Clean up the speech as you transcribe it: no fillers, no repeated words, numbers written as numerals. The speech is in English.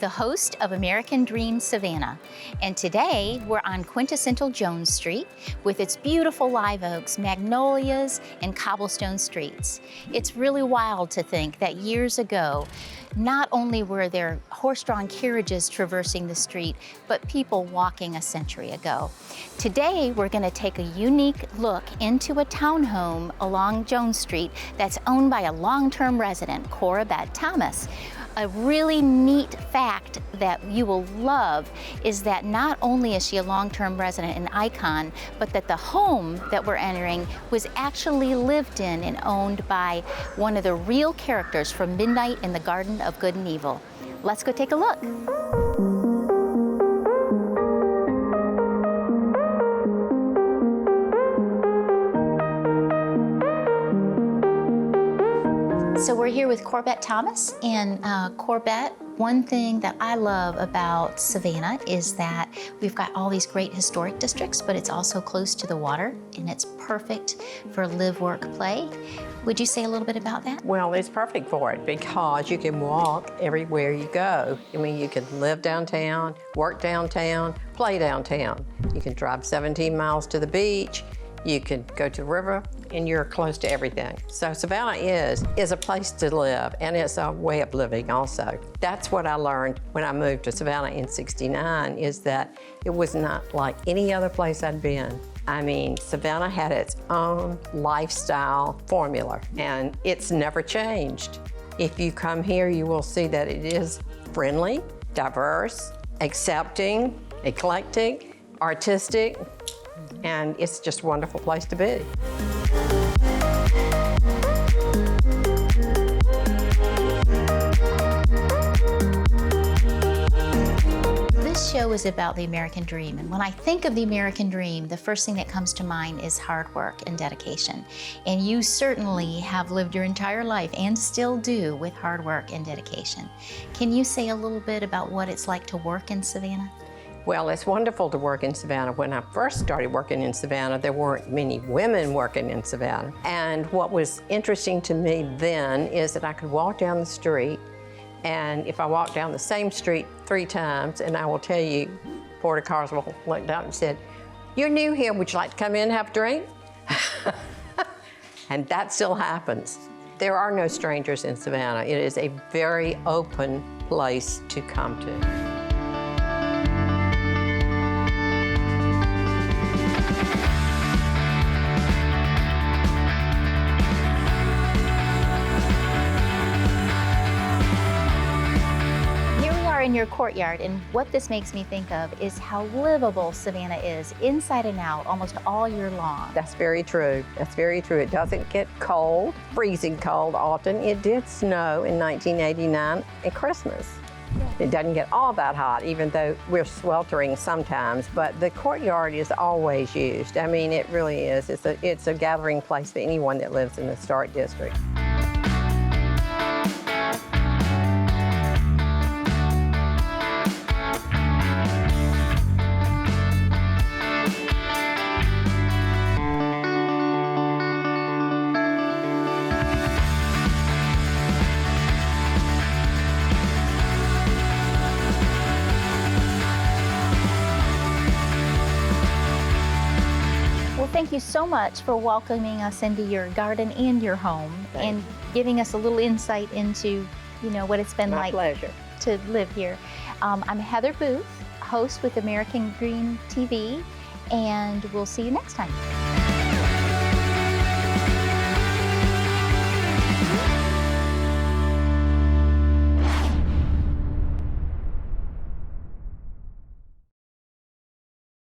the host of American Dream Savannah. And today we're on quintessential Jones Street with its beautiful live oaks, magnolias, and cobblestone streets. It's really wild to think that years ago, not only were there horse-drawn carriages traversing the street, but people walking a century ago. Today, we're going to take a unique look into a townhome along Jones Street that's owned by a long-term resident, Cora Beth Thomas. A really neat fact that you will love is that not only is she a long-term resident and icon, but that the home that we're entering was actually lived in and owned by one of the real characters from Midnight in the Garden of Good and Evil. Let's go take a look. So we're here with Cora Beth Thomas, and Cora Beth, one thing that I love about Savannah is that we've got all these great historic districts, but it's also close to the water, and it's perfect for live, work, play. Would you say a little bit about that? Well, it's perfect for it because you can walk everywhere you go. I mean, you can live downtown, work downtown, play downtown. You can drive 17 miles to the beach. You can go to the river, and you're close to everything. So Savannah is a place to live, and it's a way of living also. That's what I learned when I moved to Savannah in '69, is that it was not like any other place I'd been. I mean, Savannah had its own lifestyle formula, and it's never changed. If you come here, you will see that it is friendly, diverse, accepting, eclectic, artistic, and it's just a wonderful place to be. This show is about the American dream, and when I think of the American dream, the first thing that comes to mind is hard work and dedication. And you certainly have lived your entire life, and still do, with hard work and dedication. Can you say a little bit about what it's like to work in Savannah? Well, it's wonderful to work in Savannah. When I first started working in Savannah, there weren't many women working in Savannah. And what was interesting to me then is that I could walk down the street, and if I walked down the same street 3 times, and I will tell you, Porter Carswell looked out and said, "You're new here, would you like to come in and have a drink?" And that still happens. There are no strangers in Savannah. It is a very open place to come to. In your courtyard, and what this makes me think of is how livable Savannah is inside and out almost all year long. That's very true. That's very true. It doesn't get cold, freezing cold often. It did snow in 1989 at Christmas. Yeah. It doesn't get all that hot, even though we're sweltering sometimes, but the courtyard is always used. I mean, it really is. It's a gathering place for anyone that lives in the historic district. Thank you so much for welcoming us into your garden and your home. Thanks. And giving us a little insight into, what it's been My like pleasure. to live here. I'm Heather Booth, host with American Dream TV, and we'll see you next time.